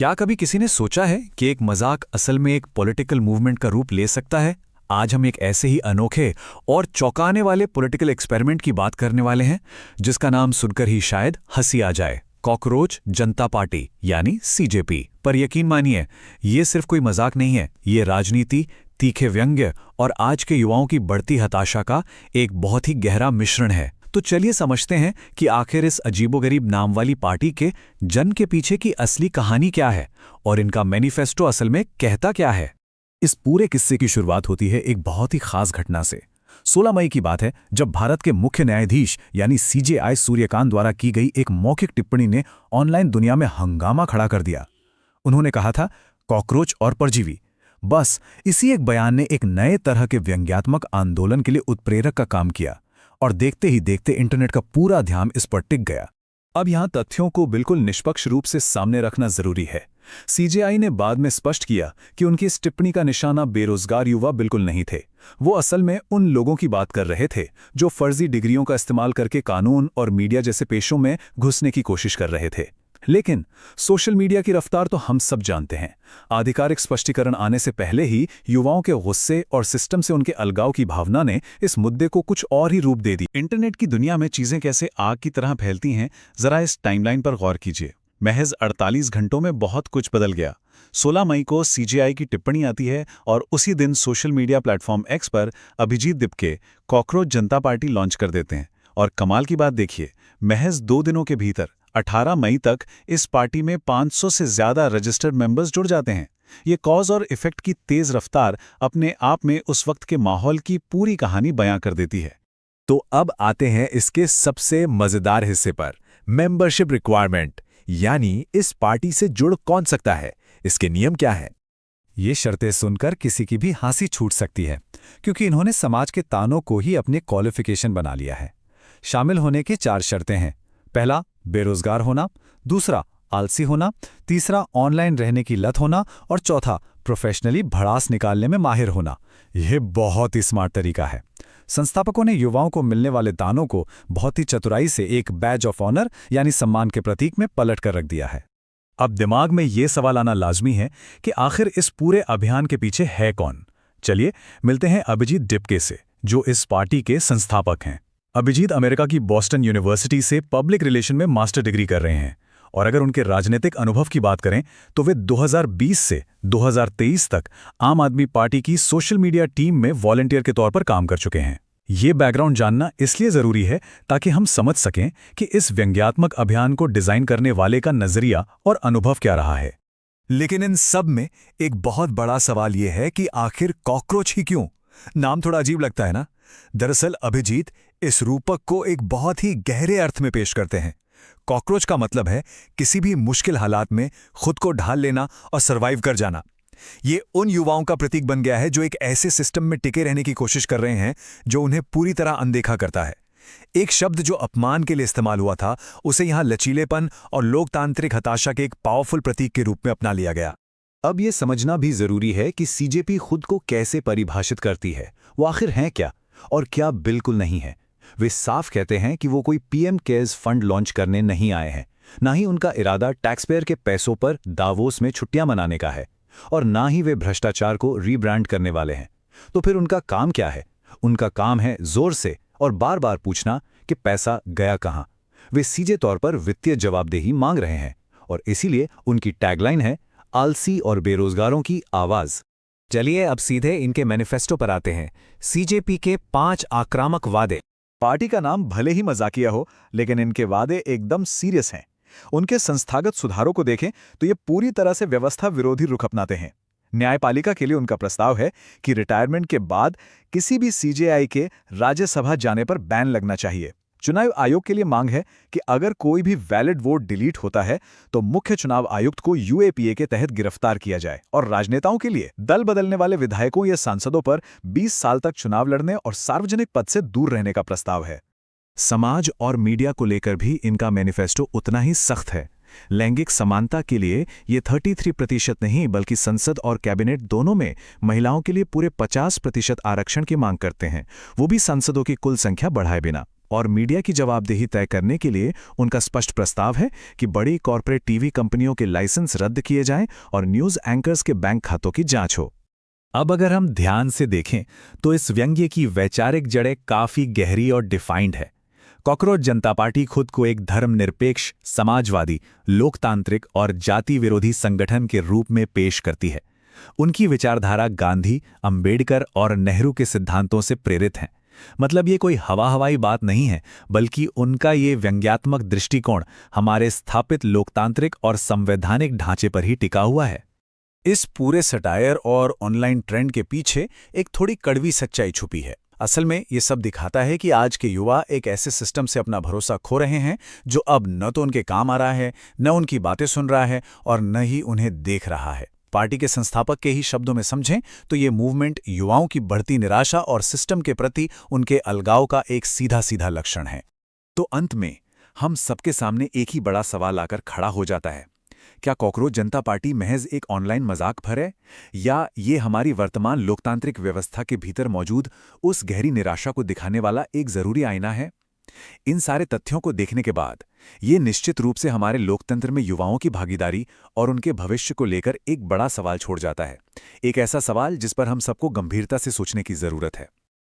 क्या कभी किसी ने सोचा है कि एक मजाक असल में एक पॉलिटिकल मूवमेंट का रूप ले सकता है? आज हम एक ऐसे ही अनोखे और चौंकाने वाले पॉलिटिकल एक्सपेरिमेंट की बात करने वाले हैं, जिसका नाम सुनकर ही शायद हंसी आ जाए। कॉकरोच जनता पार्टी यानी सीजेपी। पर यकीन मानिए, ये सिर्फ कोई मजाक नहीं है। ये राजनीति, तीखे व्यंग्य और आज के युवाओं की बढ़ती हताशा का एक बहुत ही गहरा मिश्रण है। तो चलिए समझते हैं कि आखिर इस अजीबोगरीब नाम वाली पार्टी के जन्म के पीछे की असली कहानी क्या है और इनका मैनिफेस्टो असल में कहता क्या है। इस पूरे किस्से की शुरुआत होती है एक बहुत ही खास घटना से। 16 मई की बात है, जब भारत के मुख्य न्यायाधीश यानी सीजेआई सूर्यकांत द्वारा की गई एक मौखिक टिप्पणी ने ऑनलाइन दुनिया में हंगामा खड़ा कर दिया। उन्होंने कहा था, कॉकरोच और परजीवी। बस इसी एक बयान ने एक नए तरह के व्यंग्यात्मक आंदोलन के लिए उत्प्रेरक का काम किया और देखते ही देखते इंटरनेट का पूरा ध्यान इस पर टिक गया। अब यहां तथ्यों को बिल्कुल निष्पक्ष रूप से सामने रखना जरूरी है। सीजेआई ने बाद में स्पष्ट किया कि उनकी इस टिप्पणी का निशाना बेरोजगार युवा बिल्कुल नहीं थे। वो असल में उन लोगों की बात कर रहे थे जो फर्जी डिग्रियों का इस्तेमाल करके कानून और मीडिया जैसे पेशों में घुसने की कोशिश कर रहे थे। लेकिन सोशल मीडिया की रफ्तार तो हम सब जानते हैं। आधिकारिक स्पष्टीकरण आने से पहले ही युवाओं के गुस्से और सिस्टम से उनके अलगाव की भावना ने इस मुद्दे को कुछ और ही रूप दे दी। इंटरनेट की दुनिया में चीजें कैसे आग की तरह फैलती हैं, जरा इस टाइमलाइन पर गौर कीजिए। महज 48 घंटों में बहुत कुछ बदल गया। 16 मई को सीजेआई की टिप्पणी आती है और उसी दिन सोशल मीडिया प्लेटफॉर्म एक्स पर अभिजीत दिपके कॉकरोच जनता पार्टी लॉन्च कर देते हैं। और कमाल की बात देखिए, महज 2 दिनों के भीतर 18 मई तक इस पार्टी में 500 से ज्यादा रजिस्टर्ड मेंबर्स जुड़ जाते हैं। ये कॉज और इफेक्ट की तेज रफ्तार अपने आप में उस वक्त के माहौल की पूरी कहानी बयां कर देती है। तो अब आते हैं इसके सबसे मजेदार हिस्से पर, मेंबरशिप रिक्वायरमेंट, यानी इस पार्टी से जुड़ कौन सकता है, इसके नियम क्या है। ये शर्तें सुनकर किसी की भी हंसी छूट सकती है, क्योंकि इन्होंने समाज के तानों को ही अपने क्वालिफिकेशन बना लिया है। शामिल होने की 4 शर्तें हैं। पहला, बेरोजगार होना। दूसरा, आलसी होना। तीसरा, ऑनलाइन रहने की लत होना। और चौथा, प्रोफेशनली भड़ास निकालने में माहिर होना। यह बहुत ही स्मार्ट तरीका है। संस्थापकों ने युवाओं को मिलने वाले दानों को बहुत ही चतुराई से एक बैज ऑफ ऑनर यानी सम्मान के प्रतीक में पलट कर रख दिया है। अब दिमाग में ये सवाल आना लाजमी है कि आखिर इस पूरे अभियान के पीछे है कौन। चलिए मिलते हैं अभिजीत दिपके से, जो इस पार्टी के संस्थापक हैं। अभिजीत अमेरिका की बॉस्टन यूनिवर्सिटी से पब्लिक रिलेशन में मास्टर डिग्री कर रहे हैं और अगर उनके राजनीतिक अनुभव की बात करें तो वे 2020 से 2023 तक आम आदमी पार्टी की सोशल मीडिया टीम में वॉलंटियर के तौर पर काम कर चुके हैं। ये बैकग्राउंड जानना इसलिए जरूरी है ताकि हम समझ सकें कि इस व्यंग्यात्मक अभियान को डिजाइन करने वाले का नजरिया और अनुभव क्या रहा है। लेकिन इन सब में एक बहुत बड़ा सवाल यह है कि आखिर कॉकरोच ही क्यों? नाम थोड़ा अजीब लगता है ना? दरअसल अभिजीत इस रूपक को एक बहुत ही गहरे अर्थ में पेश करते हैं। कॉकरोच का मतलब है किसी भी मुश्किल हालात में खुद को ढाल लेना और सरवाइव कर जाना। ये उन युवाओं का प्रतीक बन गया है जो एक ऐसे सिस्टम में टिके रहने की कोशिश कर रहे हैं जो उन्हें पूरी तरह अनदेखा करता है। एक शब्द जो अपमान के लिए इस्तेमाल हुआ था, उसे यहां लचीलेपन और लोकतांत्रिक हताशा के एक पावरफुल प्रतीक के रूप में अपना लिया गया। अब यह समझना भी जरूरी है कि सीजेपी खुद को कैसे परिभाषित करती है। वो आखिर हैं क्या और क्या बिल्कुल नहीं है। वे साफ कहते हैं कि वो कोई पीएम केयर्स फंड लॉन्च करने नहीं आए हैं, ना ही उनका इरादा टैक्सपेयर के पैसों पर दावोस में छुट्टियां मनाने का है, और ना ही वे भ्रष्टाचार को रीब्रांड करने वाले हैं। तो फिर उनका काम क्या है? उनका काम है जोर से और बार बार पूछना कि पैसा गया कहां। वे सीधे तौर पर वित्तीय जवाबदेही मांग रहे हैं और इसीलिए उनकी टैगलाइन है, आलसी और बेरोजगारों की आवाज। चलिए अब सीधे इनके मैनिफेस्टो पर आते हैं। सीजेपी के 5 आक्रामक वादे। पार्टी का नाम भले ही मजाकिया हो, लेकिन इनके वादे एकदम सीरियस हैं। उनके संस्थागत सुधारों को देखें तो ये पूरी तरह से व्यवस्था विरोधी रुख अपनाते हैं। न्यायपालिका के लिए उनका प्रस्ताव है कि रिटायरमेंट के बाद किसी भी सीजेआई के राज्यसभा जाने पर बैन लगना चाहिए। चुनाव आयोग के लिए मांग है कि अगर कोई भी वैलिड वोट डिलीट होता है तो मुख्य चुनाव आयुक्त को यूएपीए के तहत गिरफ्तार किया जाए। और राजनेताओं के लिए दल बदलने वाले विधायकों या सांसदों पर 20 साल तक चुनाव लड़ने और सार्वजनिक पद से दूर रहने का प्रस्ताव है। समाज और मीडिया को लेकर भी इनका मैनिफेस्टो उतना ही सख्त है। लैंगिक समानता के लिए ये 33% नहीं बल्कि संसद और कैबिनेट दोनों में महिलाओं के लिए पूरे 50% आरक्षण की मांग करते हैं, वो भी सांसदों की कुल संख्या बढ़ाए बिना। और मीडिया की जवाबदेही तय करने के लिए उनका स्पष्ट प्रस्ताव है कि बड़ी कॉर्पोरेट टीवी कंपनियों के लाइसेंस रद्द किए जाएं और न्यूज़ एंकर्स के बैंक खातों की जांच हो। अब अगर हम ध्यान से देखें तो इस व्यंग्य की वैचारिक जड़ें काफी गहरी और डिफाइंड है। कॉकरोच जनता पार्टी खुद को एक धर्मनिरपेक्ष, समाजवादी, लोकतांत्रिक और जाति विरोधी संगठन के रूप में पेश करती है। उनकी विचारधारा गांधी, अंबेडकर और नेहरू के सिद्धांतों से प्रेरित है। मतलब ये कोई हवाई बात नहीं है, बल्कि उनका ये व्यंग्यात्मक दृष्टिकोण हमारे स्थापित लोकतांत्रिक और संवैधानिक ढांचे पर ही टिका हुआ है। इस पूरे सटायर और ऑनलाइन ट्रेंड के पीछे एक थोड़ी कड़वी सच्चाई छुपी है। असल में ये सब दिखाता है कि आज के युवा एक ऐसे सिस्टम से अपना भरोसा खो रहे हैं जो अब न तो उनके काम आ रहा है, न उनकी बातें सुन रहा है और न ही उन्हें देख रहा है। पार्टी के संस्थापक के ही शब्दों में समझें तो ये मूवमेंट युवाओं की बढ़ती निराशा और सिस्टम के प्रति उनके अलगाव का एक सीधा सीधा लक्षण है। तो अंत में हम सबके सामने एक ही बड़ा सवाल आकर खड़ा हो जाता है, क्या कॉकरोच जनता पार्टी महज एक ऑनलाइन मजाक भर है, या ये हमारी वर्तमान लोकतांत्रिक व्यवस्था के भीतर मौजूद उस गहरी निराशा को दिखाने वाला एक जरूरी आईना है? इन सारे तथ्यों को देखने के बाद ये निश्चित रूप से हमारे लोकतंत्र में युवाओं की भागीदारी और उनके भविष्य को लेकर एक बड़ा सवाल छोड़ जाता है। एक ऐसा सवाल जिस पर हम सबको गंभीरता से सोचने की जरूरत है।